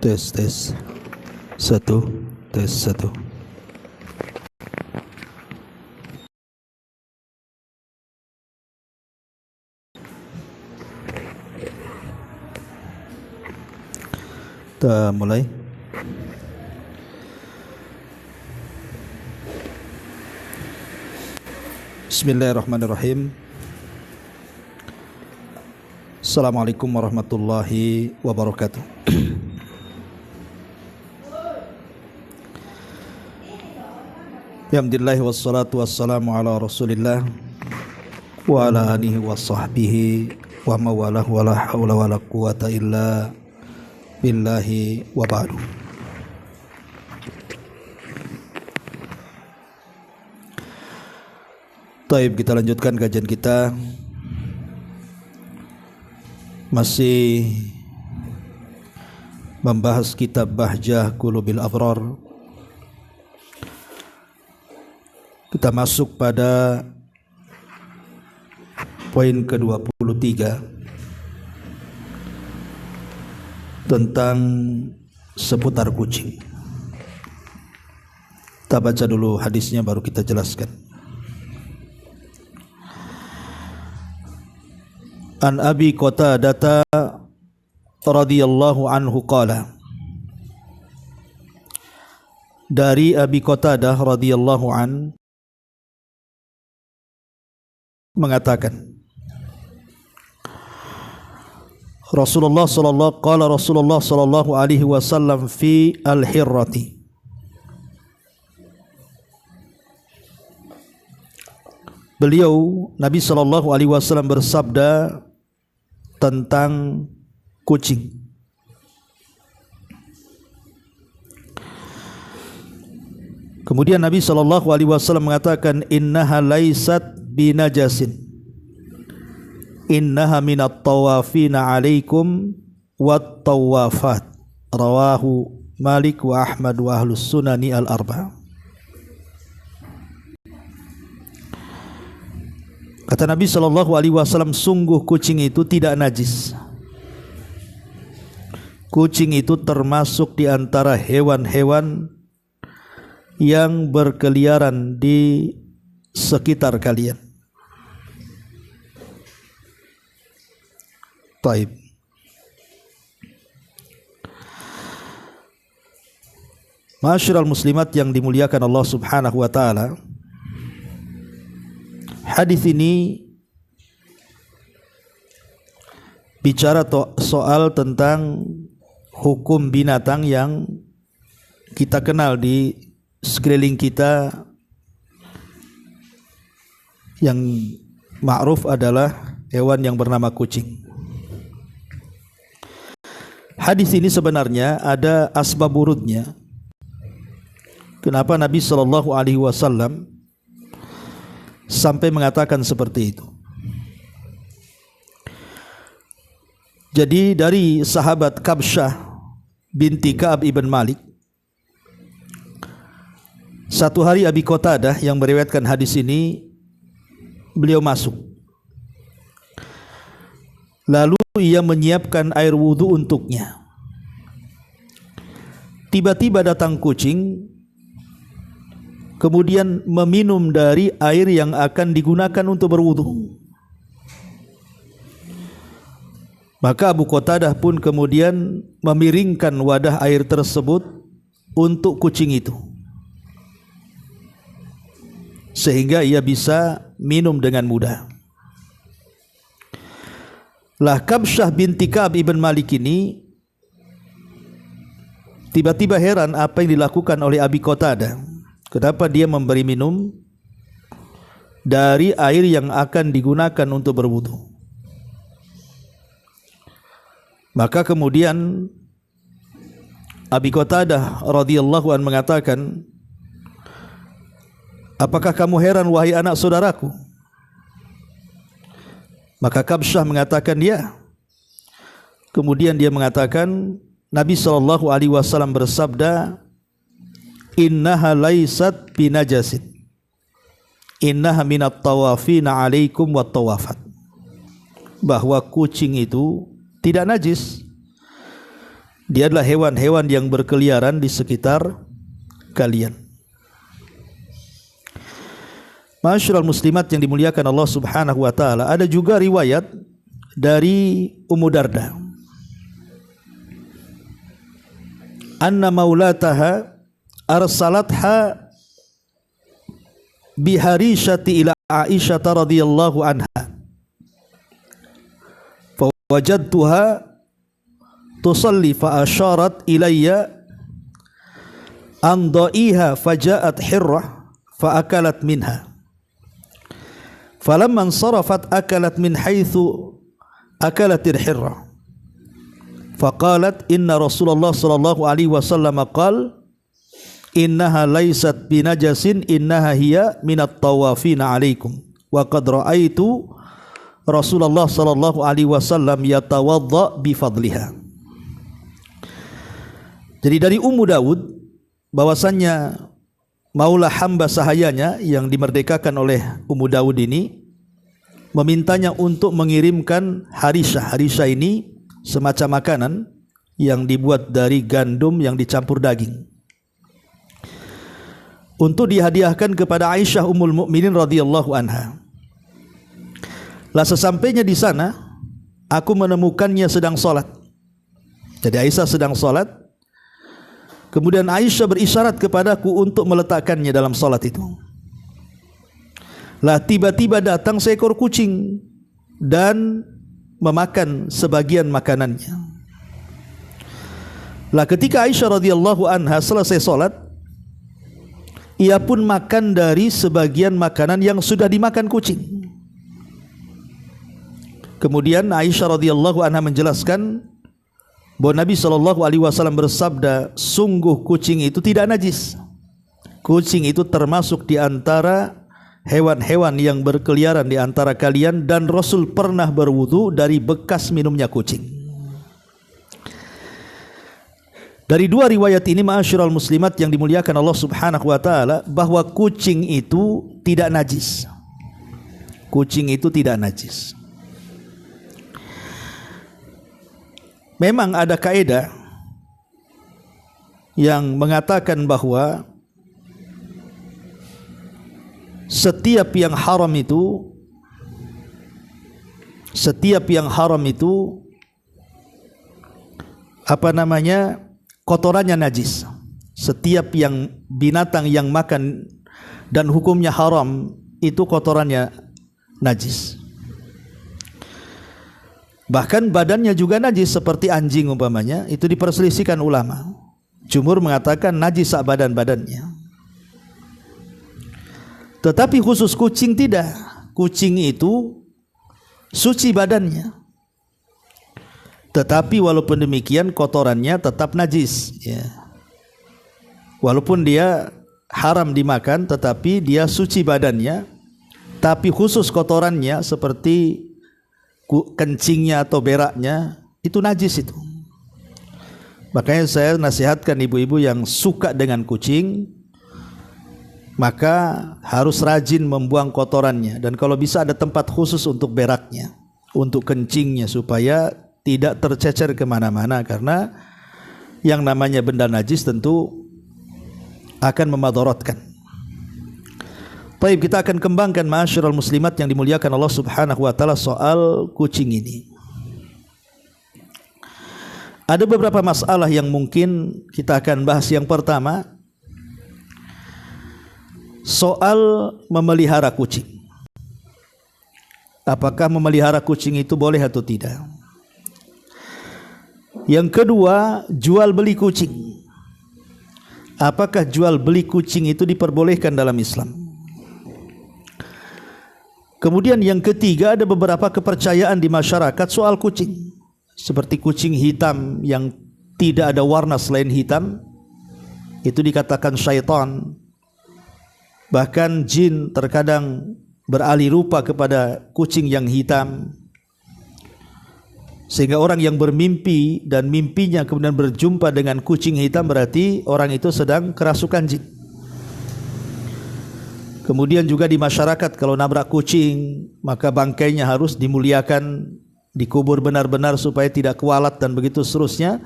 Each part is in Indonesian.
Tes tes. Satu, tes satu. Kita mulai. Bismillahirrahmanirrahim. Assalamualaikum warahmatullahi wabarakatuh. Alhamdulillah wassalatu wassalamu ala Rasulillah wa ala alihi wa sahbihi wa mawalah wa la hawla wa la quwata illa billahi wa ba'du. Taib, kita lanjutkan kajian kita. Masih membahas kitab Bahjah Qulubil Abrar. Kita masuk pada poin ke-23 tentang seputar kucing. Kita baca dulu hadisnya baru kita jelaskan. An Abi Qatadah radhiyallahu anhu qala, dari Abi Qatadah radhiyallahu an mengatakan, Rasulullah sallallahu alaihi wasallam fi al-hirrati, beliau Nabi sallallahu alaihi wasallam bersabda tentang kucing. Kemudian Nabi sallallahu alaihi wasallam mengatakan, innaha laysat binajasin, innaha minat tawafina alaikum wat tawafat. Rawahu Malik wa Ahmad wa ahlus sunani al-arba'. Kata Nabi sallallahu alaihi wasallam, sungguh kucing itu tidak najis. Kucing itu termasuk di antara hewan-hewan yang berkeliaran di sekitar kalian. Taib. Ma'asyiral muslimat yang dimuliakan Allah Subhanahu wa taala, hadis ini bicara soal tentang hukum binatang yang kita kenal di sekeliling kita, yang ma'ruf adalah hewan yang bernama kucing. Hadis ini sebenarnya ada asbab wurudnya. Kenapa Nabi sallallahu alaihi wasallam sampai mengatakan seperti itu? Jadi dari sahabat Kabsyah binti Ka'ab ibn Malik, satu hari Abi Qatadah yang meriwayatkan hadis ini, beliau masuk. Lalu ia menyiapkan air wudu untuknya. Tiba-tiba datang kucing, kemudian meminum dari air yang akan digunakan untuk berwudu. Maka Abu Qatadah pun kemudian memiringkan wadah air tersebut untuk kucing itu, sehingga ia bisa minum dengan mudah. Lah Kabsyah binti Ka'ab ibn Malik ini tiba-tiba heran apa yang dilakukan oleh Abi Qatadah. Kenapa dia memberi minum dari air yang akan digunakan untuk berwudu? Maka kemudian Abi Qatadah radhiyallahu an mengatakan, apakah kamu heran wahai anak saudaraku? Maka Kabsyah mengatakan ya. Kemudian dia mengatakan, Nabi sallallahu alaihi wasallam bersabda, innaha laysat binajasin, innaha minat tawafina alaikum wat tawafat. Bahwa kucing itu tidak najis, Dia adalah hewan-hewan yang berkeliaran di sekitar kalian. Ma'asyiral muslimat yang dimuliakan Allah Subhanahu wa taala, ada juga riwayat dari Ummu Darda. Anna maulataha arsalatha biharishati ila Aisyah radhiyallahu anha. Fawajadtuha tusalli fa asharat ilayya an da'iha faja'at hirrah fa akalat minha. Falamma ansarafat akalat min haitsu akalatir hirrah. Faqalat inna Rasulullah sallallahu alaihi wasallam qala innaha laysat binajasin innaha hiya minat tawafina alaikum wa qad ra'aitu Rasulullah sallallahu alaihi wasallam yatawadda bi fadliha. Jadi dari Ummu Daud bahwasannya maula hamba sahayanya yang dimerdekakan oleh Ummu Daud ini memintanya untuk mengirimkan harisah. Harisah ini semacam makanan yang dibuat dari gandum yang dicampur daging, untuk dihadiahkan kepada Aisyah Ummul Mukminin radhiyallahu anha. Lah sesampainya di sana, aku menemukannya sedang salat. Jadi Aisyah sedang salat. Kemudian Aisyah berisyarat kepadaku untuk meletakkannya dalam salat itu. Lah tiba-tiba datang seekor kucing dan memakan sebagian makanannya. Lah ketika Aisyah radhiyallahu anha selesai salat, ia pun makan dari sebagian makanan yang sudah dimakan kucing. Kemudian Aisyah radhiyallahu anha menjelaskan bahwa Nabi SAW bersabda, sungguh kucing itu tidak najis. Kucing itu termasuk di antara hewan-hewan yang berkeliaran di antara kalian, dan Rasul pernah berwudu dari bekas minumnya kucing. Dari dua riwayat ini, ma'asyiral muslimat yang dimuliakan Allah Subhanahu wa taala, bahwa kucing itu tidak najis. Kucing itu tidak najis. Memang ada kaidah yang mengatakan bahwa setiap yang haram itu kotorannya najis. Setiap yang binatang yang makan dan hukumnya haram itu kotorannya najis. Bahkan badannya juga najis, seperti anjing umpamanya, itu diperselisihkan ulama. Jumhur mengatakan najis sak badan-badannya. Tetapi khusus kucing tidak. Kucing itu suci badannya. Tetapi walaupun demikian kotorannya tetap najis, ya. Walaupun dia haram dimakan, tetapi dia suci badannya. Tapi khusus kotorannya seperti kencingnya atau beraknya itu najis itu. Makanya saya nasihatkan ibu-ibu yang suka dengan kucing, maka harus rajin membuang kotorannya, dan kalau bisa ada tempat khusus untuk beraknya, untuk kencingnya, supaya tidak tercecer kemana-mana, karena yang namanya benda najis tentu akan memadaratkan. Baik, kita akan kembangkan ma'asyiral muslimat yang dimuliakan Allah Subhanahu wa taala soal kucing ini. Ada beberapa masalah yang mungkin kita akan bahas. Yang pertama, soal memelihara kucing. Apakah memelihara kucing itu boleh atau tidak? Yang kedua, jual beli kucing. Apakah jual beli kucing itu diperbolehkan dalam Islam? Kemudian yang ketiga, ada beberapa kepercayaan di masyarakat soal kucing, seperti kucing hitam yang tidak ada warna selain hitam, itu dikatakan syaitan. Bahkan jin terkadang beralih rupa kepada kucing yang hitam, sehingga orang yang bermimpi dan mimpinya kemudian berjumpa dengan kucing hitam, berarti orang itu sedang kerasukan jin. Kemudian juga di masyarakat, kalau nabrak kucing maka bangkainya harus dimuliakan, dikubur benar-benar supaya tidak kualat dan begitu seterusnya.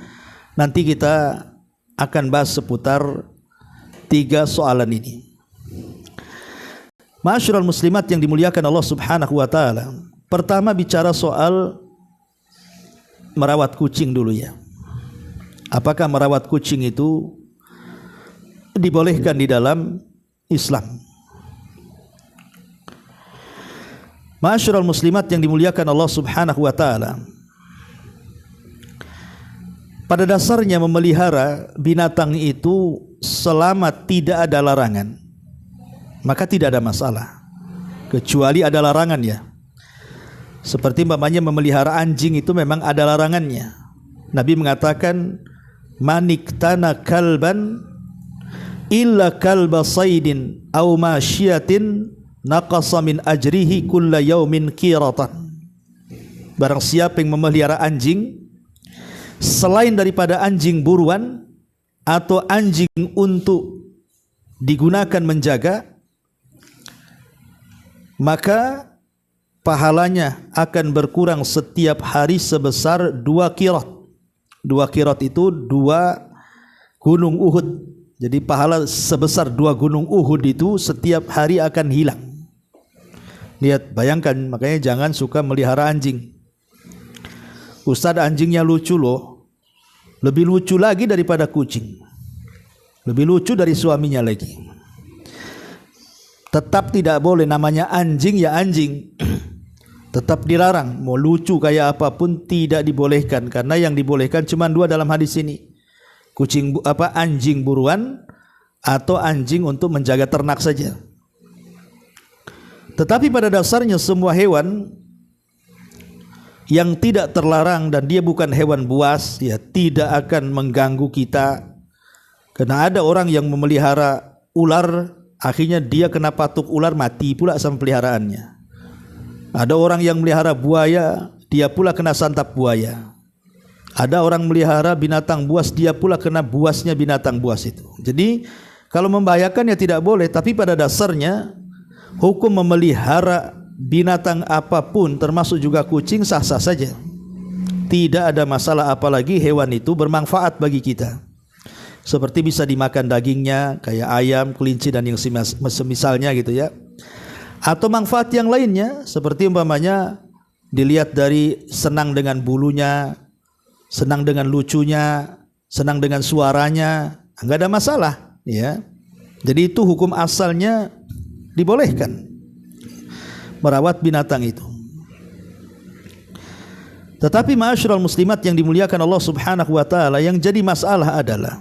Nanti kita akan bahas seputar 3 soalan ini. Ma'asyiral muslimat yang dimuliakan Allah Subhanahu wa taala. Pertama bicara soal merawat kucing dulu ya. Apakah merawat kucing itu dibolehkan di dalam Islam? Ma'asyiral muslimat yang dimuliakan Allah Subhanahu wa taala. Pada dasarnya memelihara binatang itu selama tidak ada larangan, maka tidak ada masalah. Kecuali ada larangan ya. Seperti umpamanya memelihara anjing itu memang ada larangannya. Nabi mengatakan, "Maniktana kalban illa kalba saydin aw masyiatin naqasa min ajrihi kulla yaumin qiratan." Barang siapa yang memelihara anjing selain daripada anjing buruan atau anjing untuk digunakan menjaga, maka pahalanya akan berkurang setiap hari sebesar 2 qirat. 2 qirat itu 2 gunung Uhud. Jadi pahala sebesar 2 gunung Uhud itu setiap hari akan hilang. Lihat, bayangkan, makanya jangan suka melihara anjing. Ustaz, anjingnya lucu loh. Lebih lucu lagi daripada kucing. Lebih lucu dari suaminya lagi. Tetap tidak boleh, namanya anjing ya anjing. Tetap dilarang. Mau lucu kayak apapun tidak dibolehkan, karena yang dibolehkan cuma 2 dalam hadis ini. Anjing buruan atau anjing untuk menjaga ternak saja. Tetapi pada dasarnya semua hewan yang tidak terlarang dan dia bukan hewan buas ya tidak akan mengganggu kita. Karena ada orang yang memelihara ular, akhirnya dia kena patuk ular, mati pula sama peliharaannya. Ada orang yang melihara buaya, dia pula kena santap buaya. Ada orang melihara binatang buas, dia pula kena buasnya binatang buas itu. Jadi kalau membahayakan ya tidak boleh. Tapi pada dasarnya hukum memelihara binatang apapun termasuk juga kucing sah-sah saja. Tidak ada masalah, apalagi hewan itu bermanfaat bagi kita. Seperti bisa dimakan dagingnya kayak ayam, kelinci dan yang semisalnya gitu ya. Atau manfaat yang lainnya seperti umpamanya dilihat dari senang dengan bulunya, senang dengan lucunya, senang dengan suaranya, enggak ada masalah ya. Jadi itu hukum asalnya dibolehkan merawat binatang itu. Tetapi ma'asyiral muslimat yang dimuliakan Allah Subhanahu wa taala, yang jadi masalah adalah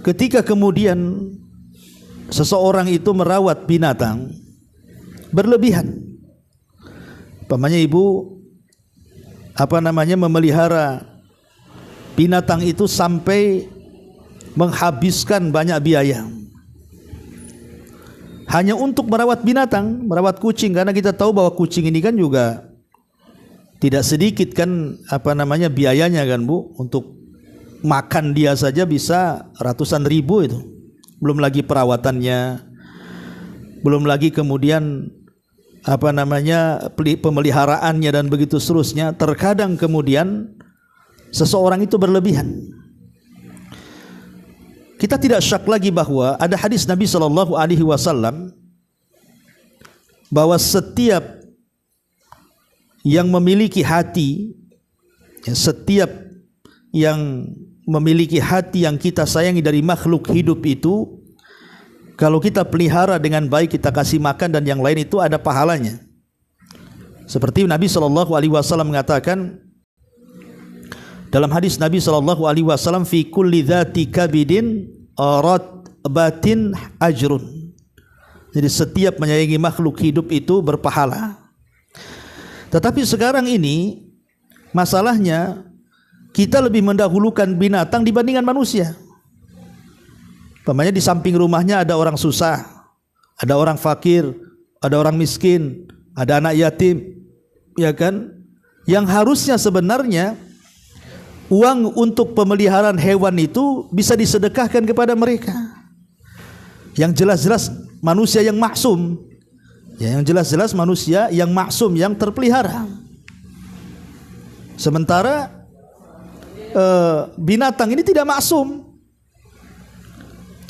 ketika kemudian seseorang itu merawat binatang berlebihan. Umpamanya ibu memelihara binatang itu sampai menghabiskan banyak biaya hanya untuk merawat binatang, merawat kucing, karena kita tahu bahwa kucing ini kan juga tidak sedikit kan biayanya kan Bu. Untuk makan dia saja bisa ratusan ribu itu. Belum lagi perawatannya, belum lagi kemudian pemeliharaannya dan begitu seterusnya. Terkadang kemudian seseorang itu berlebihan. Kita tidak syak lagi bahwa ada hadis Nabi SAW bahwa setiap yang memiliki hati, setiap yang memiliki hati yang kita sayangi dari makhluk hidup itu, kalau kita pelihara dengan baik, kita kasih makan dan yang lain, itu ada pahalanya. Seperti Nabi SAW mengatakan dalam hadis Nabi SAW, fi kulli dzati kabidin ratbatin ajrun. Jadi setiap menyayangi makhluk hidup itu berpahala. Tetapi sekarang ini masalahnya kita lebih mendahulukan binatang dibandingkan manusia. Umpamanya di samping rumahnya ada orang susah, ada orang fakir, ada orang miskin, ada anak yatim, ya kan? Yang harusnya sebenarnya uang untuk pemeliharaan hewan itu bisa disedekahkan kepada mereka. Yang jelas-jelas manusia yang maksum, ya, yang jelas-jelas manusia yang maksum, yang terpelihara. Sementara binatang ini tidak maksum.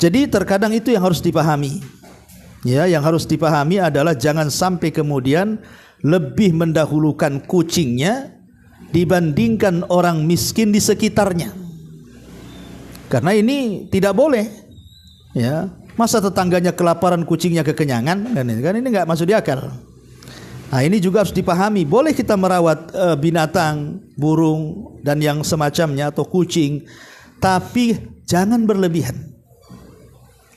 Jadi terkadang itu yang harus dipahami. Ya, yang harus dipahami adalah jangan sampai kemudian lebih mendahulukan kucingnya dibandingkan orang miskin di sekitarnya. Karena ini tidak boleh. Ya, masa tetangganya kelaparan kucingnya kekenyangan, kan ini enggak masuk di akal. Nah, ini juga harus dipahami. Boleh kita merawat binatang, burung dan yang semacamnya atau kucing, tapi jangan berlebihan.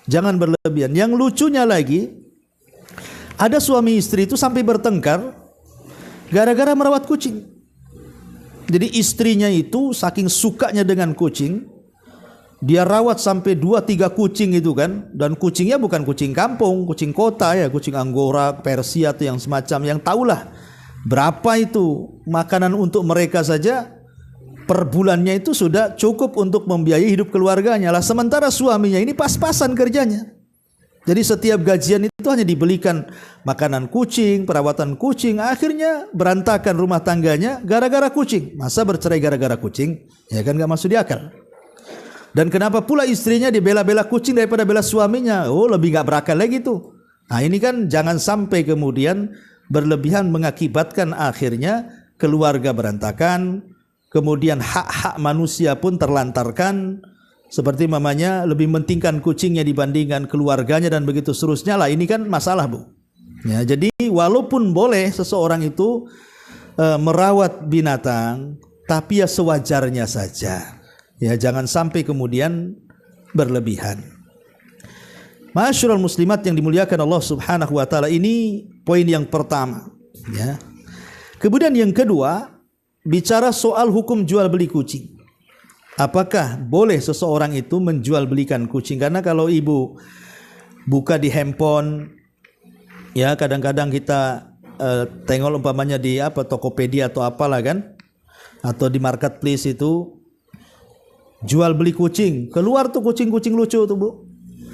Jangan berlebihan. Yang lucunya lagi, ada suami istri itu sampai bertengkar gara-gara merawat kucing. Jadi istrinya itu saking sukanya dengan kucing, dia rawat sampai 2-3 kucing itu kan. Dan kucingnya bukan kucing kampung, kucing kota ya, kucing Anggora, Persia atau yang semacam, yang tahulah berapa itu makanan untuk mereka saja. Per bulannya itu sudah cukup untuk membiayai hidup keluarganya lah. Sementara suaminya ini pas-pasan kerjanya. Jadi setiap gajian itu hanya dibelikan makanan kucing, perawatan kucing. Akhirnya berantakan rumah tangganya gara-gara kucing. Masa bercerai gara-gara kucing? Ya kan gak masuk di akal. Dan kenapa pula istrinya dibela-bela kucing daripada bela suaminya? Oh, lebih gak berakal lagi tuh. Nah, ini kan jangan sampai kemudian berlebihan mengakibatkan akhirnya keluarga berantakan. Kemudian hak-hak manusia pun terlantarkan, seperti mamanya lebih mementingkan kucingnya dibandingkan keluarganya dan begitu seterusnya lah. Ini kan masalah, Bu. Ya, jadi walaupun boleh seseorang itu merawat binatang, tapi ya sewajarnya saja. Ya, jangan sampai kemudian berlebihan. Ma'asyiral muslimat yang dimuliakan Allah Subhanahu wa taala, ini poin yang pertama, ya. Kemudian yang kedua, bicara soal hukum jual beli kucing. Apakah boleh seseorang itu menjual belikan kucing? Karena kalau ibu buka di handphone, ya kadang-kadang kita tengok umpamanya di Tokopedia atau apalah kan, atau di marketplace itu jual beli kucing, keluar tuh kucing-kucing lucu tuh, Bu.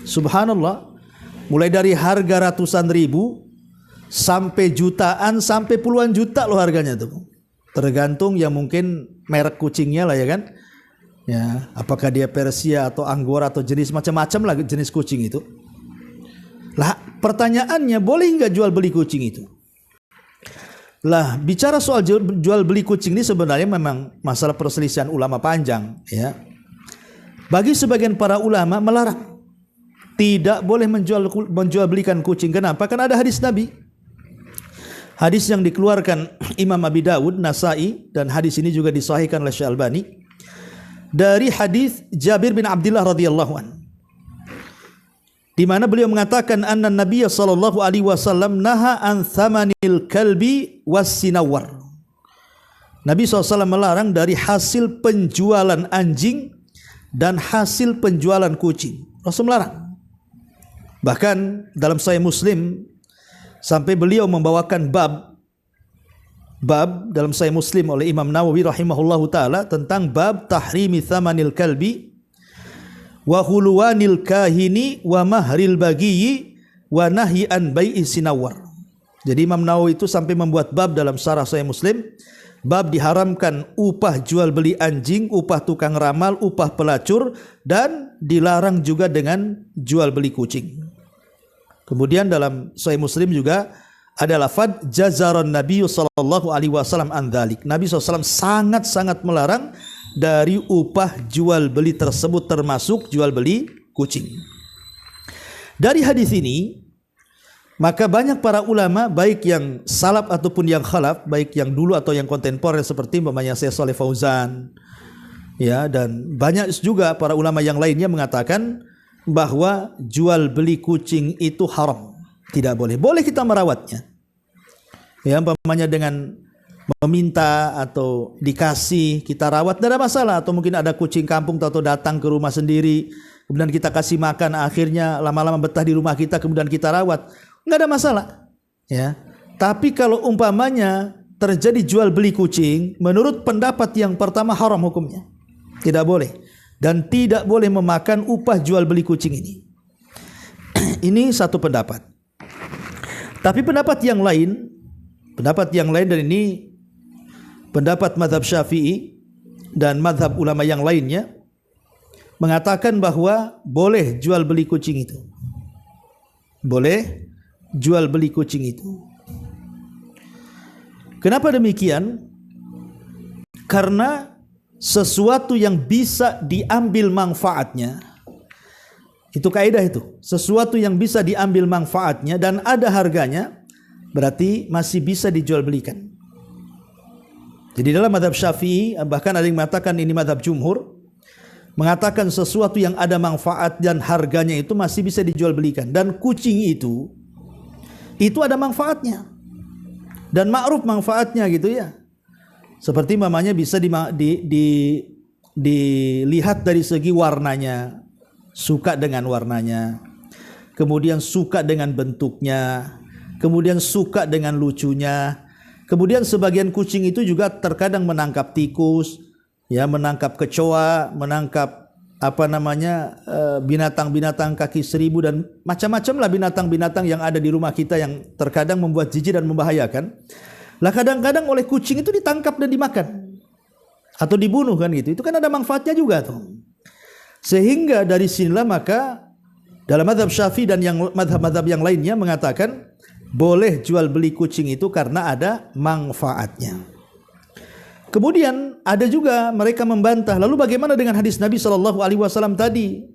Subhanallah, mulai dari harga ratusan ribu sampai jutaan, sampai puluhan juta loh harganya tuh, Bu. Tergantung ya mungkin merek kucingnya lah ya kan. Ya, apakah dia Persia atau Anggora atau jenis macam-macam lah jenis kucing itu. Lah, pertanyaannya boleh enggak jual beli kucing itu? Lah, bicara soal jual beli kucing ini sebenarnya memang masalah perselisihan ulama panjang, ya. Bagi sebagian para ulama melarang, tidak boleh menjual belikan kucing. Kenapa? Karena ada hadis Nabi. Hadis yang dikeluarkan Imam Abi Dawud, Nasai, dan hadis ini juga disahihkan oleh Syekh Albani dari hadis Jabir bin Abdullah radhiyallahu an, di mana beliau mengatakan anna Nabiy sallallahu alaihi wasallam naha an thamanil kalbi was-sinawar. Nabi SAW melarang dari hasil penjualan anjing dan hasil penjualan kucing. Rasul melarang. Bahkan dalam Sahih Muslim sampai beliau membawakan bab dalam Sahih Muslim oleh Imam Nawawi rahimahullahu taala tentang bab tahrimi thamanil kalbi wa huluwanil kahini wa mahril bagiyyi wa nahyi an bai'i sinawar. Jadi Imam Nawawi itu sampai membuat bab dalam syarah Sahih Muslim, bab diharamkan upah jual beli anjing, upah tukang ramal, upah pelacur, dan dilarang juga dengan jual beli kucing. Kemudian dalam Sahih Muslim juga ada lafaz jazaron Nabi sallallahu alaihi wasallam an dzalik. Nabi SAW sangat-sangat melarang dari upah jual beli tersebut, termasuk jual beli kucing. Dari hadis ini maka banyak para ulama, baik yang salaf ataupun yang khalaf, baik yang dulu atau yang kontemporer seperti umpamanya Syekh Shalih Fauzan, ya, dan banyak juga para ulama yang lainnya mengatakan bahwa jual beli kucing itu haram, tidak boleh. Boleh kita merawatnya, ya, umpamanya dengan meminta atau dikasih kita rawat, tidak ada masalah. Atau mungkin ada kucing kampung atau datang ke rumah sendiri, kemudian kita kasih makan, akhirnya lama-lama betah di rumah kita, kemudian kita rawat, nggak ada masalah, ya. Tapi kalau umpamanya terjadi jual beli kucing, menurut pendapat yang pertama haram hukumnya, tidak boleh, dan tidak boleh memakan upah jual beli kucing ini. Ini satu pendapat. Tapi pendapat yang lain dan ini pendapat mazhab Syafi'i, dan madhab ulama yang lainnya mengatakan bahwa boleh jual beli kucing itu. Boleh jual beli kucing itu. Kenapa demikian? Karena sesuatu yang bisa diambil manfaatnya, itu kaidah itu, sesuatu yang bisa diambil manfaatnya dan ada harganya, berarti masih bisa dijual belikan. Jadi dalam mazhab Syafi'i, bahkan ada yang mengatakan ini mazhab jumhur, mengatakan sesuatu yang ada manfaat dan harganya itu masih bisa dijual belikan. Dan kucing itu ada manfaatnya dan ma'ruf manfaatnya gitu ya. Seperti mamanya bisa dilihat dari segi warnanya, suka dengan warnanya, kemudian suka dengan bentuknya, kemudian suka dengan lucunya. Kemudian sebagian kucing itu juga terkadang menangkap tikus, ya, menangkap kecoa, menangkap binatang-binatang kaki seribu dan macam-macam lah binatang-binatang yang ada di rumah kita yang terkadang membuat jijik dan membahayakan. Lah kadang-kadang oleh kucing itu ditangkap dan dimakan atau dibunuh kan gitu. Itu kan ada manfaatnya juga tuh. Sehingga dari sinilah maka dalam mazhab Syafi'i dan yang mazhab-mazhab yang lainnya mengatakan boleh jual beli kucing itu karena ada manfaatnya. Kemudian ada juga mereka membantah, lalu bagaimana dengan hadis Nabi SAW tadi?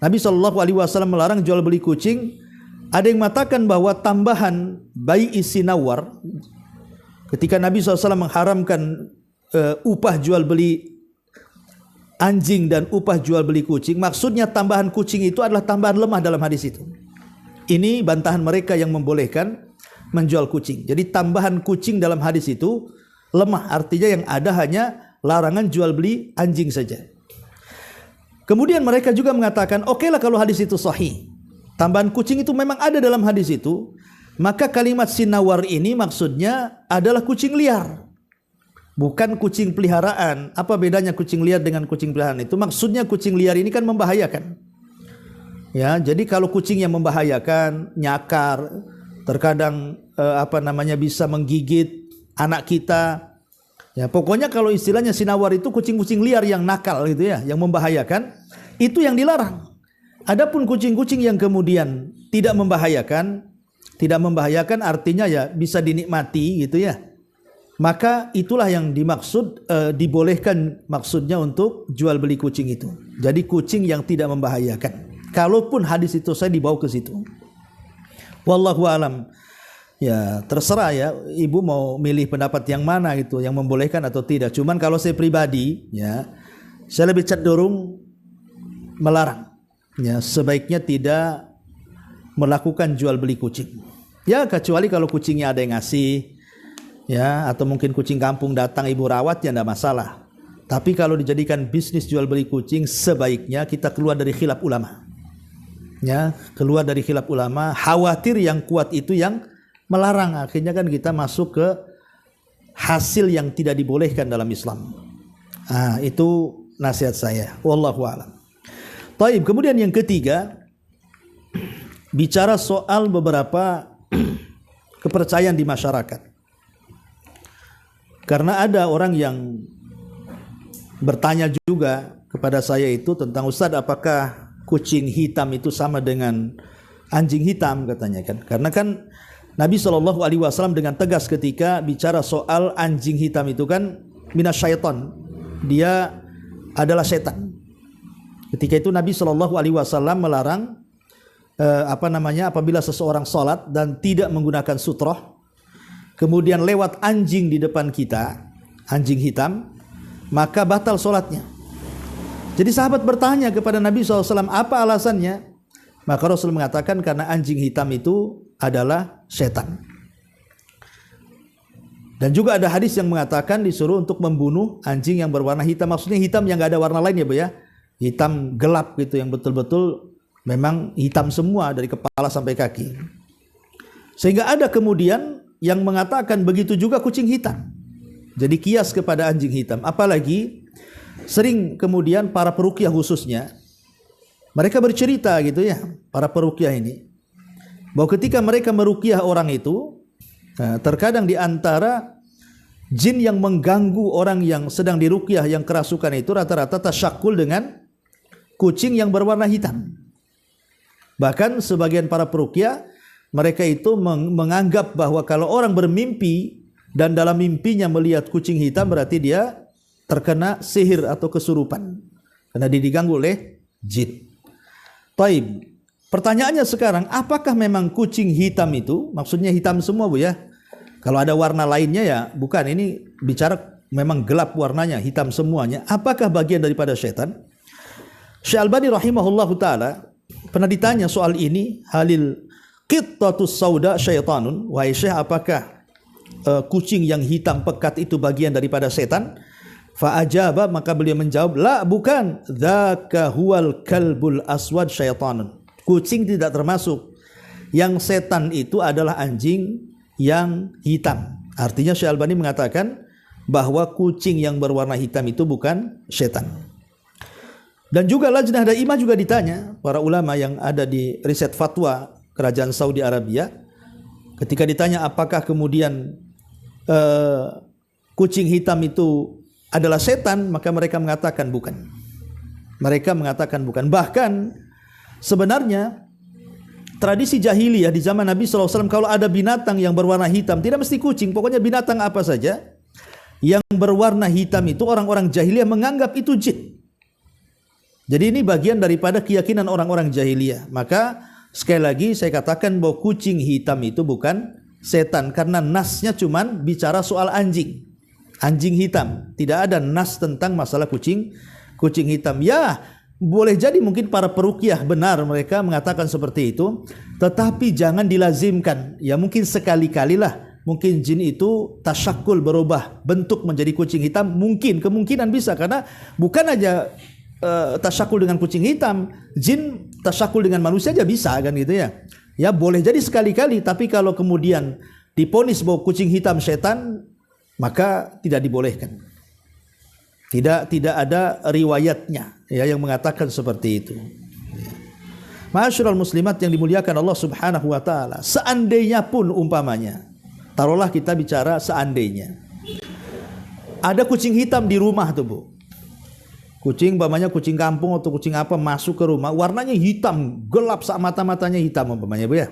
Nabi SAW melarang jual beli kucing. Ada yang mengatakan bahwa tambahan bai'i sinawar, ketika Nabi SAW mengharamkan upah jual beli anjing dan upah jual beli kucing, maksudnya tambahan kucing itu adalah tambahan lemah dalam hadis itu. Ini bantahan mereka yang membolehkan menjual kucing. Jadi tambahan kucing dalam hadis itu lemah, artinya yang ada hanya larangan jual beli anjing saja. Kemudian mereka juga mengatakan, oke lah kalau hadis itu sahih, tambahan kucing itu memang ada dalam hadis itu, maka kalimat sinawar ini maksudnya adalah kucing liar, bukan kucing peliharaan. Apa bedanya kucing liar dengan kucing peliharaan itu? Maksudnya kucing liar ini kan membahayakan. Ya, jadi kalau kucing yang membahayakan, nyakar, terkadang bisa menggigit anak kita. Ya, pokoknya kalau istilahnya sinawar itu kucing-kucing liar yang nakal gitu ya, yang membahayakan, itu yang dilarang. Adapun kucing-kucing yang kemudian tidak membahayakan artinya ya bisa dinikmati gitu ya. Maka itulah yang dimaksud dibolehkan maksudnya untuk jual beli kucing itu. Jadi kucing yang tidak membahayakan. Kalaupun hadis itu saya dibawa ke situ. Wallahu alam. Ya, terserah ya, ibu mau milih pendapat yang mana gitu, yang membolehkan atau tidak. Cuman kalau saya pribadi, ya, saya lebih cenderung melarang. Ya, sebaiknya tidak melakukan jual beli kucing. Ya, kecuali kalau kucingnya ada yang ngasih, ya, atau mungkin kucing kampung datang ibu rawat ya enggak masalah. Tapi kalau dijadikan bisnis jual beli kucing, sebaiknya kita keluar dari khilaf ulama. Ya, keluar dari khilaf ulama, khawatir yang kuat itu yang melarang, akhirnya kan kita masuk ke hasil yang tidak dibolehkan dalam Islam. Itu nasihat saya. Wallahu a'lam. Taib, kemudian yang ketiga, bicara soal beberapa kepercayaan di masyarakat. Karena ada orang yang bertanya juga kepada saya itu tentang, Ustaz, apakah kucing hitam itu sama dengan anjing hitam, katanya kan. Karena kan Nabi SAW dengan tegas ketika bicara soal anjing hitam itu kan minasyaiton, dia adalah setan. Ketika itu Nabi SAW melarang apabila seseorang salat dan tidak menggunakan sutroh, kemudian lewat anjing di depan kita, anjing hitam, maka batal salatnya. Jadi sahabat bertanya kepada Nabi SAW, apa alasannya? Maka Rasul mengatakan karena anjing hitam itu adalah setan. Dan juga ada hadis yang mengatakan disuruh untuk membunuh anjing yang berwarna hitam. Maksudnya hitam yang gak ada warna lain ya Bu ya. Hitam gelap gitu, yang betul-betul memang hitam semua dari kepala sampai kaki. Sehingga ada kemudian yang mengatakan begitu juga kucing hitam. Jadi kias kepada anjing hitam. Apalagi sering kemudian para peruqyah khususnya, mereka bercerita gitu ya, para peruqyah ini, bahwa ketika mereka meruqyah orang itu, terkadang di antara jin yang mengganggu orang yang sedang diruqyah yang kerasukan itu rata-rata tasyakul dengan kucing yang berwarna hitam. Bahkan sebagian para peruqyah mereka itu menganggap bahwa kalau orang bermimpi dan dalam mimpinya melihat kucing hitam berarti dia terkena sihir atau kesurupan karena dia diganggu oleh jin. Taib. Pertanyaannya sekarang, apakah memang kucing hitam itu, maksudnya hitam semua Bu ya? Kalau ada warna lainnya ya bukan, ini bicara memang gelap warnanya, hitam semuanya. Apakah bagian daripada syaitan? Syekh Albani rahimahullahu taala pernah ditanya soal ini, halil qittatus sauda syaitanun, wahai Syekh, apakah kucing yang hitam pekat itu bagian daripada setan? Fa ajaba, maka beliau menjawab, la, bukan, dzaka huwal kalbul aswad syaitanun. Kucing tidak termasuk. Yang setan itu adalah anjing yang hitam. Artinya Syekh Albani mengatakan bahwa kucing yang berwarna hitam itu bukan setan. Dan juga Lajnah Daimah juga ditanya, para ulama yang ada di riset fatwa kerajaan Saudi Arabia, ketika ditanya apakah kemudian kucing hitam itu adalah setan, maka mereka mengatakan bukan. Mereka mengatakan bukan. Bahkan sebenarnya tradisi jahiliyah di zaman Nabi SAW, kalau ada binatang yang berwarna hitam, tidak mesti kucing, pokoknya binatang apa saja yang berwarna hitam itu orang-orang jahiliyah menganggap itu jin. Jadi ini bagian daripada keyakinan orang-orang jahiliyah. Maka sekali lagi saya katakan bahwa kucing hitam itu bukan setan, karena nasnya cuman bicara soal anjing hitam. Tidak ada nas tentang masalah kucing hitam. Ya, boleh jadi mungkin para peruqyah benar mereka mengatakan seperti itu, tetapi jangan dilazimkan. Ya mungkin sekali-kalilah, mungkin jin itu tasyakul, berubah bentuk menjadi kucing hitam, mungkin, kemungkinan bisa, karena bukan aja tasyakul dengan kucing hitam, jin tasyakul dengan manusia aja bisa kan gitu ya. Ya boleh jadi sekali-kali, tapi kalau kemudian diponis bahwa kucing hitam setan, maka tidak dibolehkan. Tidak ada riwayatnya ya yang mengatakan seperti itu. Ma'asyiral muslimat yang dimuliakan Allah Subhanahu wa taala, seandainya pun umpamanya, taruhlah kita bicara seandainya ada kucing hitam di rumah tuh Bu. Kucing umpamanya kucing kampung atau kucing apa masuk ke rumah, warnanya hitam, gelap, sak mata-matanya hitam umpamanya Bu ya.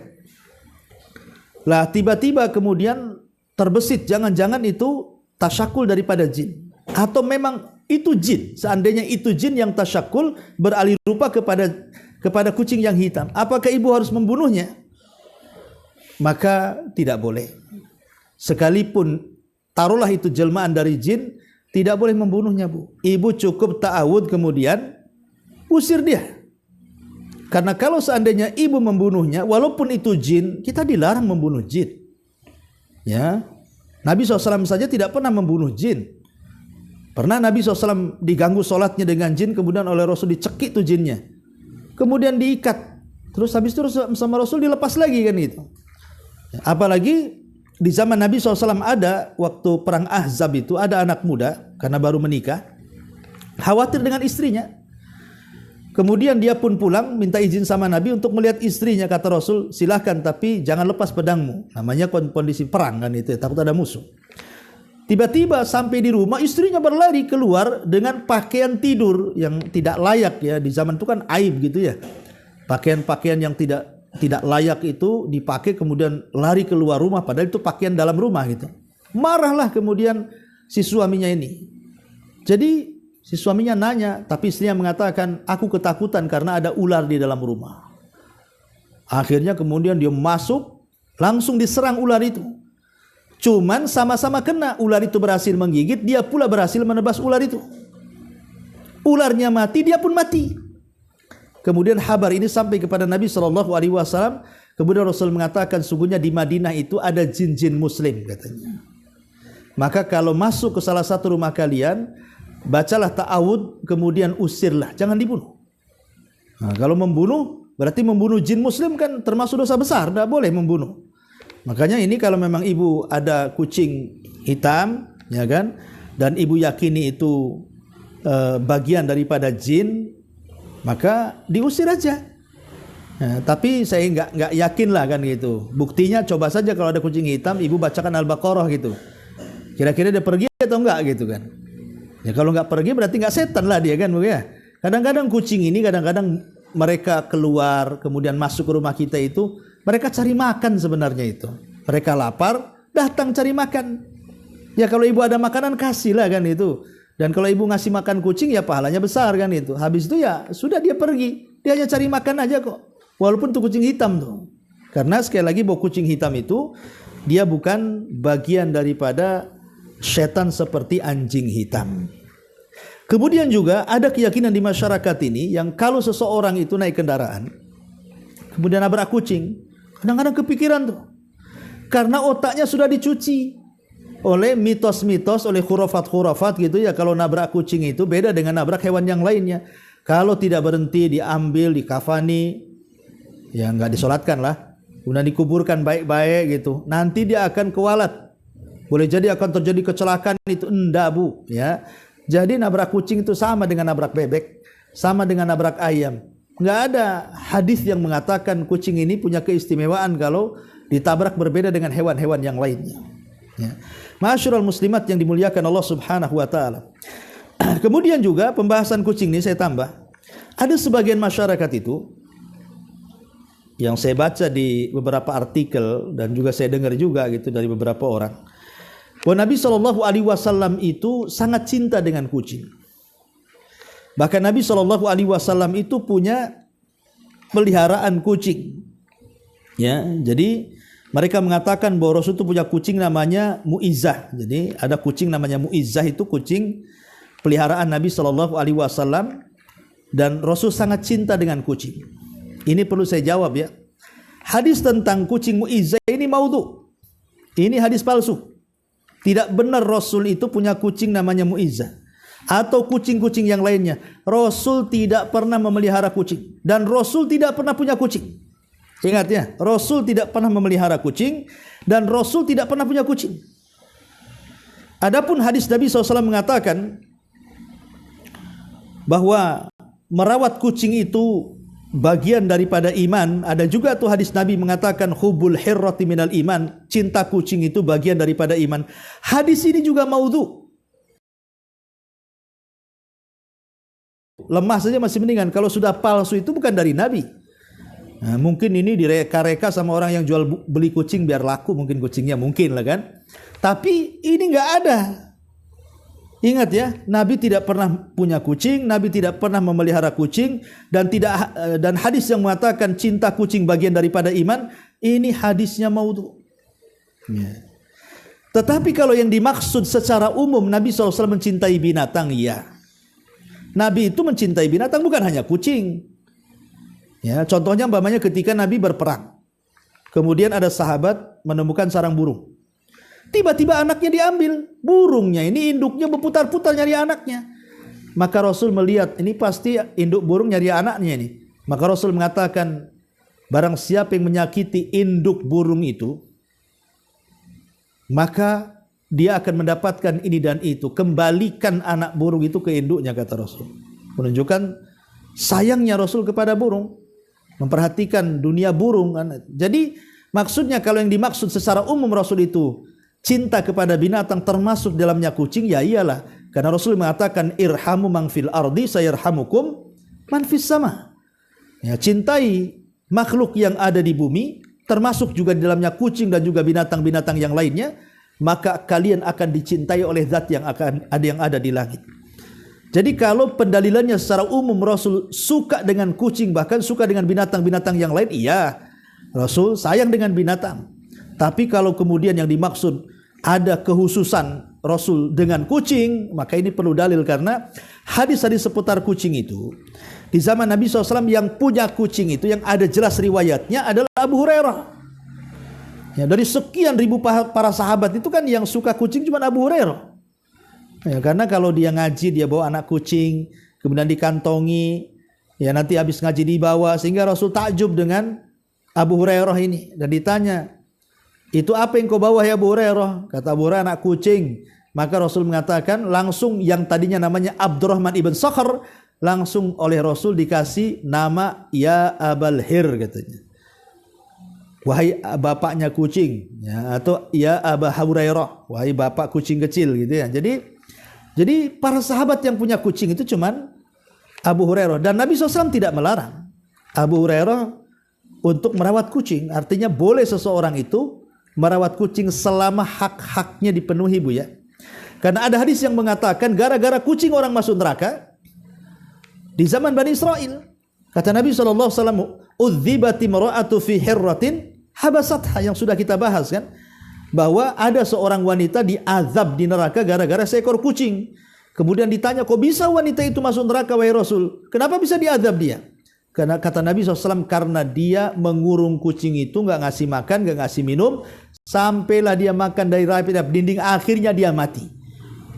Lah tiba-tiba kemudian terbesit, jangan-jangan itu tasyakul daripada jin. Atau memang itu jin, seandainya itu jin yang tasyakul beralih rupa kepada kucing yang hitam, apakah ibu harus membunuhnya? Maka tidak boleh. Sekalipun taruhlah itu jelmaan dari jin, tidak boleh membunuhnya Bu. Ibu cukup ta'awud kemudian usir dia. Karena kalau seandainya ibu membunuhnya, walaupun itu jin, kita dilarang membunuh jin. Ya, Nabi SAW saja tidak pernah membunuh jin. Pernah Nabi SAW diganggu sholatnya dengan jin, kemudian oleh Rasul dicekik tuh jinnya, kemudian diikat, terus habis itu sama Rasul dilepas lagi kan gitu. Apalagi di zaman Nabi SAW ada waktu perang Ahzab itu ada anak muda karena baru menikah, khawatir dengan istrinya. Kemudian dia pun pulang minta izin sama Nabi untuk melihat istrinya. Kata Rasul, silahkan tapi jangan lepas pedangmu. Namanya kondisi perang kan itu, takut ada musuh. Tiba-tiba sampai di rumah, istrinya berlari keluar dengan pakaian tidur yang tidak layak ya. Di zaman itu kan aib gitu ya. Pakaian-pakaian yang tidak layak itu dipakai kemudian lari keluar rumah, padahal itu pakaian dalam rumah gitu. Marahlah kemudian si suaminya ini. Jadi si suaminya nanya, tapi istrinya mengatakan, aku ketakutan karena ada ular di dalam rumah. Akhirnya kemudian dia masuk, langsung diserang ular itu. Cuman sama-sama kena, ular itu berhasil menggigit, dia pula berhasil menebas ular itu. Ularnya mati, dia pun mati. Kemudian kabar ini sampai kepada Nabi SAW. Kemudian Rasul mengatakan, sungguhnya di Madinah itu ada jin-jin muslim katanya. Maka kalau masuk ke salah satu rumah kalian, bacalah ta'awud, kemudian usirlah, jangan dibunuh. Nah, kalau membunuh, berarti membunuh jin muslim kan termasuk dosa besar, tidak boleh membunuh. Makanya ini kalau memang ibu ada kucing hitam, ya kan, dan ibu yakini itu bagian daripada jin, maka diusir aja. Nah, tapi saya nggak yakin lah kan gitu. Buktinya coba saja kalau ada kucing hitam, ibu bacakan Al-Baqarah gitu. Kira-kira dia pergi atau enggak gitu kan? Ya kalau enggak pergi berarti enggak setan lah dia kan, ya. Kadang-kadang kucing ini kadang-kadang mereka keluar kemudian masuk ke rumah kita itu mereka cari makan sebenarnya itu. Mereka lapar, datang cari makan. Ya kalau ibu ada makanan kasihlah kan itu. Dan kalau ibu ngasih makan kucing ya pahalanya besar kan itu. Habis itu ya sudah dia pergi. Dia hanya cari makan aja kok. Walaupun itu kucing hitam tuh. Karena sekali lagi bahwa kucing hitam itu dia bukan bagian daripada setan seperti anjing hitam. Kemudian juga ada keyakinan di masyarakat ini yang kalau seseorang itu naik kendaraan kemudian nabrak kucing, kadang-kadang kepikiran tuh. Karena otaknya sudah dicuci oleh mitos-mitos, oleh khurafat-khurafat gitu ya. Kalau nabrak kucing itu beda dengan nabrak hewan yang lainnya. Kalau tidak berhenti diambil, dikafani, ya nggak disolatkan lah, kemudian dikuburkan baik-baik gitu. Nanti dia akan kualat. Boleh jadi akan terjadi kecelakaan itu, enggak bu, ya. Jadi nabrak kucing itu sama dengan nabrak bebek, sama dengan nabrak ayam. Nggak ada hadis yang mengatakan kucing ini punya keistimewaan kalau ditabrak berbeda dengan hewan-hewan yang lainnya. Ya. Ma'asyiral muslimat yang dimuliakan Allah Subhanahu wa taala. Kemudian juga pembahasan kucing ini saya tambah. Ada sebagian masyarakat itu yang saya baca di beberapa artikel dan juga saya dengar juga gitu dari beberapa orang, bahwa Nabi Shallallahu Alaihi Wasallam itu sangat cinta dengan kucing. Bahkan Nabi Shallallahu Alaihi Wasallam itu punya peliharaan kucing. Ya, jadi mereka mengatakan bahwa Rasul itu punya kucing namanya Mu'izzah. Jadi ada kucing namanya Mu'izzah, itu kucing peliharaan Nabi Shallallahu Alaihi Wasallam, dan Rasul sangat cinta dengan kucing. Ini perlu saya jawab ya. Hadis tentang kucing Mu'izzah ini maudhu. Ini hadis palsu. Tidak benar Rasul itu punya kucing namanya Mu'izzah atau kucing-kucing yang lainnya. Rasul tidak pernah memelihara kucing dan Rasul tidak pernah punya kucing. Ingat ya, Rasul tidak pernah memelihara kucing dan Rasul tidak pernah punya kucing. Adapun hadis Nabi SAW mengatakan bahwa merawat kucing itu bagian daripada iman. Ada juga tuh hadis Nabi mengatakan hubbul hirrati minal iman, cinta kucing itu bagian daripada iman. Hadis ini juga maudhu. Lemah saja masih mendingan. Kalau sudah palsu itu bukan dari Nabi. Nah, mungkin ini direka-reka sama orang yang jual beli kucing biar laku, mungkin kucingnya, mungkin lah kan. Tapi ini nggak ada. Ingat ya, Nabi tidak pernah punya kucing, Nabi tidak pernah memelihara kucing, dan hadis yang mengatakan cinta kucing bagian daripada iman, ini hadisnya maudhu. Ya. Tetapi kalau yang dimaksud secara umum Nabi SAW mencintai binatang, ya. Nabi itu mencintai binatang bukan hanya kucing. Ya, contohnya umpamanya ketika Nabi berperang, kemudian ada sahabat menemukan sarang burung. Tiba-tiba anaknya diambil, burungnya ini induknya berputar-putar nyari anaknya. Maka Rasul melihat ini pasti induk burung nyari anaknya ini. Maka Rasul mengatakan, barang siapa yang menyakiti induk burung itu, maka dia akan mendapatkan ini dan itu. Kembalikan anak burung itu ke induknya, kata Rasul. Menunjukkan sayangnya Rasul kepada burung, memperhatikan dunia burung. Jadi maksudnya kalau yang dimaksud secara umum Rasul itu cinta kepada binatang termasuk dalamnya kucing, ya iyalah. Karena Rasul mengatakan irhamu man fil ardi sayarhamukum man fis sama. Ya, cintai makhluk yang ada di bumi, termasuk juga di dalamnya kucing dan juga binatang-binatang yang lainnya, maka kalian akan dicintai oleh zat yang ada di langit. Jadi kalau pendalilannya secara umum Rasul suka dengan kucing, bahkan suka dengan binatang-binatang yang lain, iya, Rasul sayang dengan binatang. Tapi kalau kemudian yang dimaksud ada kekhususan Rasul dengan kucing, maka ini perlu dalil, karena hadis-hadis seputar kucing itu di zaman Nabi SAW yang punya kucing itu yang ada jelas riwayatnya adalah Abu Hurairah. Ya, dari sekian ribu para sahabat itu kan yang suka kucing cuma Abu Hurairah. Ya, karena kalau dia ngaji dia bawa anak kucing, kemudian dikantongi, ya nanti habis ngaji dibawa, sehingga Rasul takjub dengan Abu Hurairah ini dan ditanya, itu apa yang kau bawa ya Abu Hurairah? Kata Abu Hurairah, anak kucing. Maka Rasul mengatakan langsung yang tadinya namanya Abdurrahman ibn Sakhr, langsung oleh Rasul dikasih nama ya Abal Hir katanya. wahai bapaknya kucing, ya, atau ya Aba Hurairah, wahai bapak kucing kecil gitu ya. Jadi para sahabat yang punya kucing itu cuman Abu Hurairah, dan Nabi SAW tidak melarang Abu Hurairah untuk merawat kucing. Artinya boleh seseorang itu merawat kucing selama hak-haknya dipenuhi, Bu ya. Karena ada hadis yang mengatakan gara-gara kucing orang masuk neraka di zaman Bani Israel. Kata Nabi SAW, udzibati mar'atu fi hirratin habasatha, yang sudah kita bahas kan, bahwa ada seorang wanita diazab di neraka gara-gara seekor kucing. Kemudian ditanya, kok bisa wanita itu masuk neraka wahai Rasul? Kenapa bisa diazab dia? Karena kata Nabi SAW, karena dia mengurung kucing itu, nggak ngasih makan, nggak ngasih minum, sampailah dia makan dari rapi-rapi dinding, akhirnya dia mati.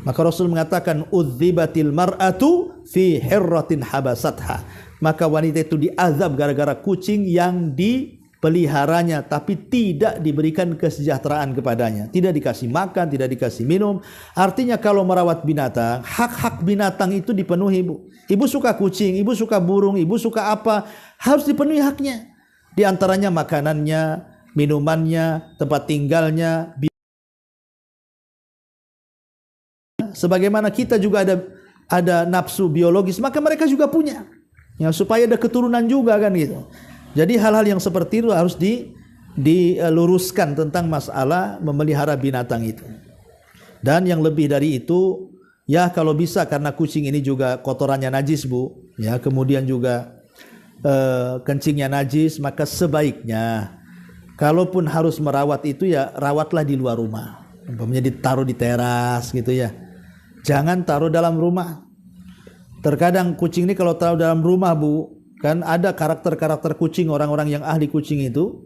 Maka Rasul mengatakan, udzibatil mar'atu fi hirratin habasatha. Maka wanita itu diazab gara-gara kucing yang dipeliharanya, tapi tidak diberikan kesejahteraan kepadanya, tidak dikasih makan, tidak dikasih minum. Artinya kalau merawat binatang, hak-hak binatang itu dipenuhi, Bu. Ibu suka kucing, ibu suka burung, ibu suka apa, harus dipenuhi haknya. Di antaranya makanannya, minumannya, tempat tinggalnya. Sebagaimana kita juga ada nafsu biologis, maka mereka juga punya. Ya, supaya ada keturunan juga kan gitu. Jadi hal-hal yang seperti itu harus diluruskan tentang masalah memelihara binatang itu. Dan yang lebih dari itu, ya kalau bisa, karena kucing ini juga kotorannya najis, Bu. Ya, kemudian juga kencingnya najis, maka sebaiknya kalaupun harus merawat itu, ya rawatlah di luar rumah. Umpamanya ditaruh di teras gitu ya. Jangan taruh dalam rumah. Terkadang kucing ini kalau taruh dalam rumah, Bu, kan ada karakter-karakter kucing, orang-orang yang ahli kucing itu.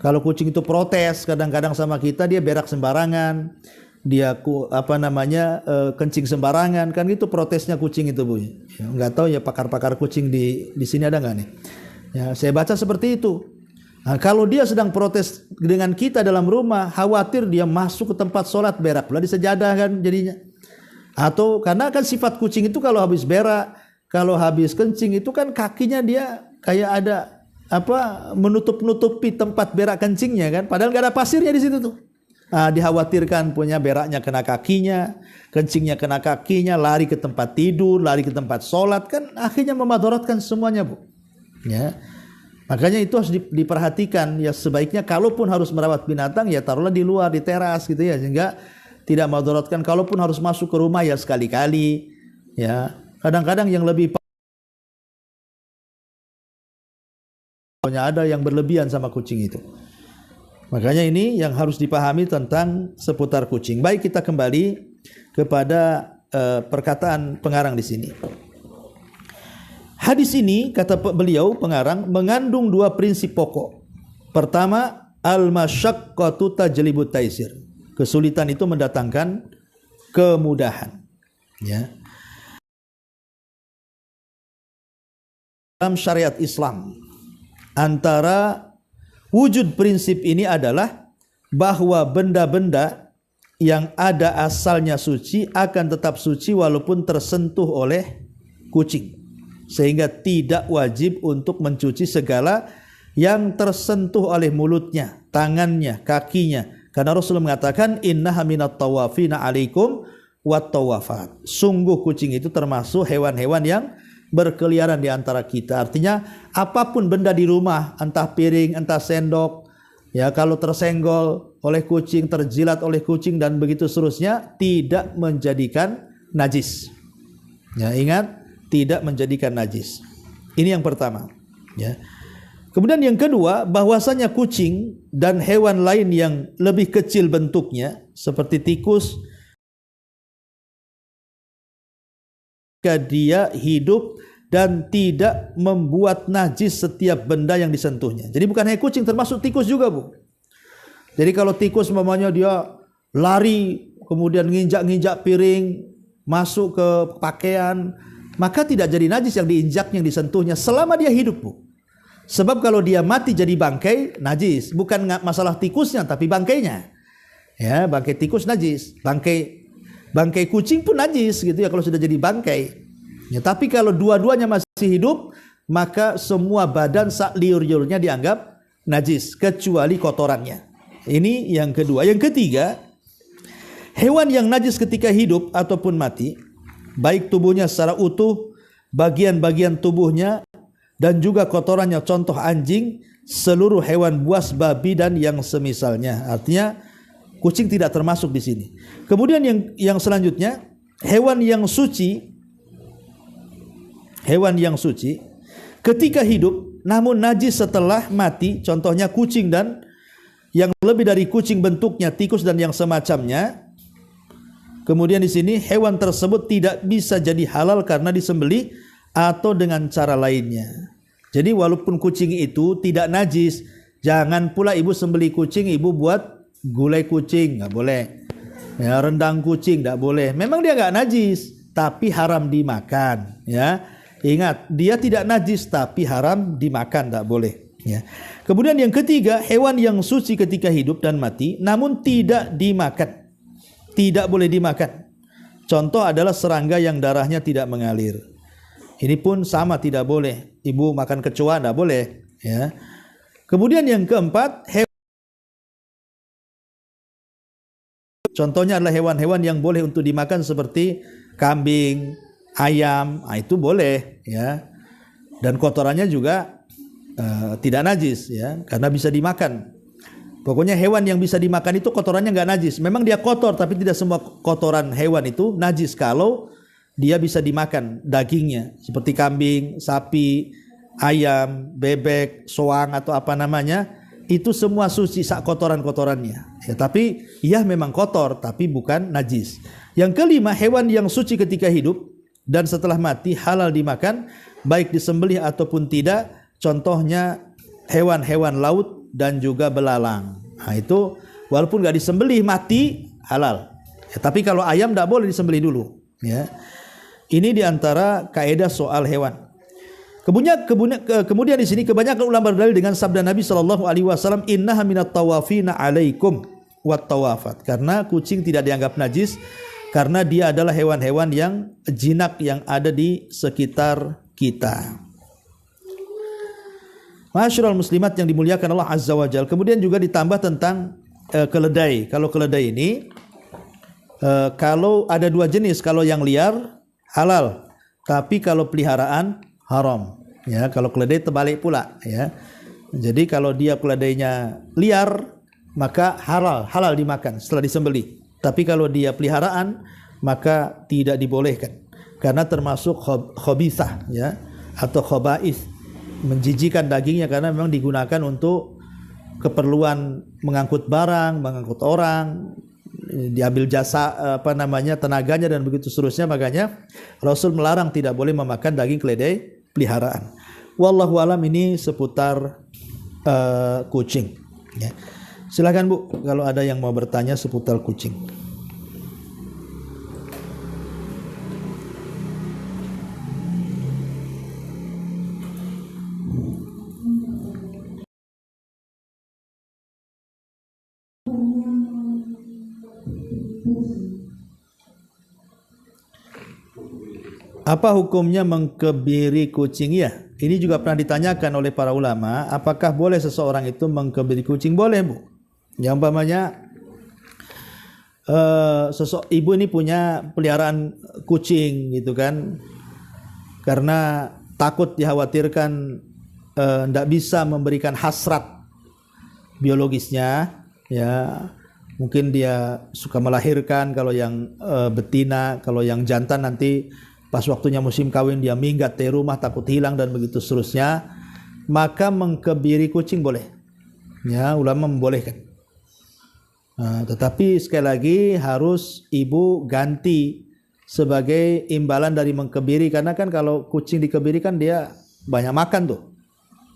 Kalau kucing itu protes kadang-kadang sama kita, dia berak sembarangan, dia kencing sembarangan, kan gitu protesnya kucing itu, Bu. Ya, nggak tahu ya pakar-pakar kucing di sini ada nggak nih? Ya, saya baca seperti itu. Nah, kalau dia sedang protes dengan kita dalam rumah, khawatir dia masuk ke tempat sholat berak pula di sejadah kan jadinya. Atau karena kan sifat kucing itu kalau habis berak, kalau habis kencing itu kan kakinya dia kayak ada menutup-nutupi tempat berak kencingnya kan, padahal nggak ada pasirnya di situ tuh. Nah, dikhawatirkan punya beraknya kena kakinya, kencingnya kena kakinya, lari ke tempat tidur, lari ke tempat sholat, kan akhirnya memadaratkan semuanya, Bu. Ya. Makanya itu harus diperhatikan. Ya sebaiknya kalaupun harus merawat binatang, ya taruhlah di luar, di teras gitu ya, sehingga tidak memadaratkan. Kalaupun harus masuk ke rumah, ya sekali-kali. Ya, kadang-kadang yang lebih ada yang berlebihan sama kucing itu. Makanya ini yang harus dipahami tentang seputar kucing. Baik, kita kembali kepada perkataan pengarang di sini. Hadis ini, kata beliau pengarang, mengandung dua prinsip pokok. Pertama, al-masyaqqatu tajlibut taisir. Kesulitan itu mendatangkan kemudahan. Ya. Dalam syariat Islam, antara wujud prinsip ini adalah bahwa benda-benda yang ada asalnya suci akan tetap suci walaupun tersentuh oleh kucing. Sehingga tidak wajib untuk mencuci segala yang tersentuh oleh mulutnya, tangannya, kakinya. Karena Rasulullah mengatakan, innaha minat tawafina alaikum wat tawafat. Sungguh kucing itu termasuk hewan-hewan yang berkeliaran di antara kita. Artinya apapun benda di rumah, entah piring, entah sendok, ya kalau tersenggol oleh kucing, terjilat oleh kucing dan begitu seterusnya, tidak menjadikan najis. Ya, ingat, tidak menjadikan najis. Ini yang pertama. Ya. Kemudian yang kedua, bahwasanya kucing dan hewan lain yang lebih kecil bentuknya seperti tikus, dia hidup dan tidak membuat najis setiap benda yang disentuhnya. Jadi bukan hanya kucing, termasuk tikus juga, Bu. Jadi kalau tikus mamanya dia lari kemudian nginjak-nginjak piring, masuk ke pakaian, maka tidak jadi najis yang diinjaknya, yang disentuhnya selama dia hidup, Bu. Sebab kalau dia mati jadi bangkai, najis. Bukan masalah tikusnya, tapi bangkainya. Ya, bangkai tikus najis. Bangkai kucing pun najis gitu ya kalau sudah jadi bangkai. Ya, tapi kalau dua-duanya masih hidup, maka semua badan sak liur-liurnya dianggap najis kecuali kotorannya. Ini yang kedua. Yang ketiga, hewan yang najis ketika hidup ataupun mati, baik tubuhnya secara utuh, bagian-bagian tubuhnya, dan juga kotorannya, contoh anjing, seluruh hewan buas, babi, dan yang semisalnya. Artinya kucing tidak termasuk di sini. Kemudian yang selanjutnya, hewan yang suci ketika hidup namun najis setelah mati, contohnya kucing dan yang lebih dari kucing bentuknya, tikus dan yang semacamnya. Kemudian di sini hewan tersebut tidak bisa jadi halal karena disembelih atau dengan cara lainnya. Jadi walaupun kucing itu tidak najis, jangan pula ibu sembelih kucing, ibu buat gulai kucing, nggak boleh. Ya, rendang kucing nggak boleh. Memang dia nggak najis, tapi haram dimakan. Ya, ingat dia tidak najis tapi haram dimakan, nggak boleh. Ya. Kemudian yang ketiga, hewan yang suci ketika hidup dan mati, namun tidak dimakan, tidak boleh dimakan. Contoh adalah serangga yang darahnya tidak mengalir. Ini pun sama, tidak boleh. Ibu makan kecoa tidak boleh. Ya. Kemudian yang keempat, contohnya adalah hewan-hewan yang boleh untuk dimakan seperti kambing, ayam, itu boleh. Ya. Dan kotorannya juga tidak najis, ya, karena bisa dimakan. Pokoknya hewan yang bisa dimakan itu kotorannya nggak najis. Memang dia kotor, tapi tidak semua kotoran hewan itu najis kalau dia bisa dimakan dagingnya, seperti kambing, sapi, ayam, bebek, soang atau apa namanya, itu semua suci sak kotoran-kotorannya. Ya, tapi ya memang kotor, tapi bukan najis. Yang kelima, hewan yang suci ketika hidup dan setelah mati halal dimakan, baik disembelih ataupun tidak. Contohnya hewan-hewan laut dan juga belalang. Nah, itu walaupun nggak disembelih mati halal. Ya, tapi kalau ayam tidak boleh disembelih dulu. Ya. Ini diantara kaidah soal hewan. Kemudian di sini kebanyakan ulama berdalil dengan sabda Nabi SAW, innaha minat tawafina alaikum wat tawafat. Karena kucing tidak dianggap najis karena dia adalah hewan-hewan yang jinak yang ada di sekitar kita. Masyarul muslimat yang dimuliakan Allah Azza wa Jalla. Kemudian juga ditambah tentang keledai. Kalau keledai ini kalau ada dua jenis, kalau yang liar halal, tapi kalau peliharaan haram. Ya, kalau keledai terbalik pula. Ya, jadi kalau dia keledainya liar maka halal dimakan setelah disembelih. Tapi kalau dia peliharaan maka tidak dibolehkan karena termasuk khabithah, ya, atau khaba'ith. Menjijikan dagingnya karena memang digunakan untuk keperluan mengangkut barang, mengangkut orang, diambil jasa tenaganya dan begitu seterusnya. Makanya Rasul melarang tidak boleh memakan daging keledai peliharaan. Wallahu alam, ini seputar kucing. Ya. Silakan Bu, kalau ada yang mau bertanya seputar kucing. Apa hukumnya mengkebiri kucing? Ya, ini juga pernah ditanyakan oleh para ulama. Apakah boleh seseorang itu mengkebiri kucing? Boleh, Bu. Yang umpamanya ibu ini punya peliharaan kucing gitu kan, karena takut dikhawatirkan tidak bisa memberikan hasrat biologisnya, ya. Mungkin dia suka melahirkan kalau yang betina, kalau yang jantan nanti pas waktunya musim kawin dia minggat dari rumah takut hilang dan begitu seterusnya, maka mengkebiri kucing boleh. Ya, ulama membolehkan. Nah, tetapi sekali lagi harus ibu ganti sebagai imbalan dari mengkebiri, karena kan kalau kucing dikebiri kan dia banyak makan tuh.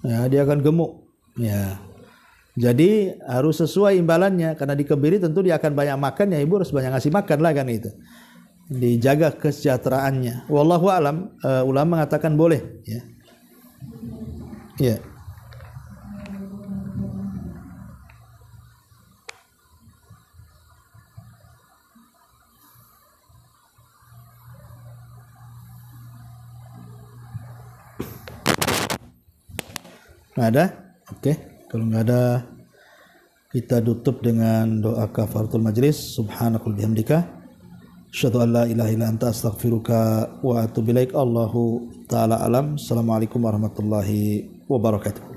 Ya, dia akan gemuk. Ya. Jadi harus sesuai imbalannya, karena dikebiri tentu dia akan banyak makan, ya ibu harus banyak ngasih makan lah kan itu. Dijaga kesejahteraannya. Wallahu alam, ulama mengatakan boleh, ya. Ya. Ada? Oke. Kalau nggak ada, kita tutup dengan doa kafaratul majlis. Subhanakal bihamdika asyhadu an la ilaha illa anta astaghfiruka wa atubu ilaik. Allahu taala alam. Assalamualaikum warahmatullahi wabarakatuh.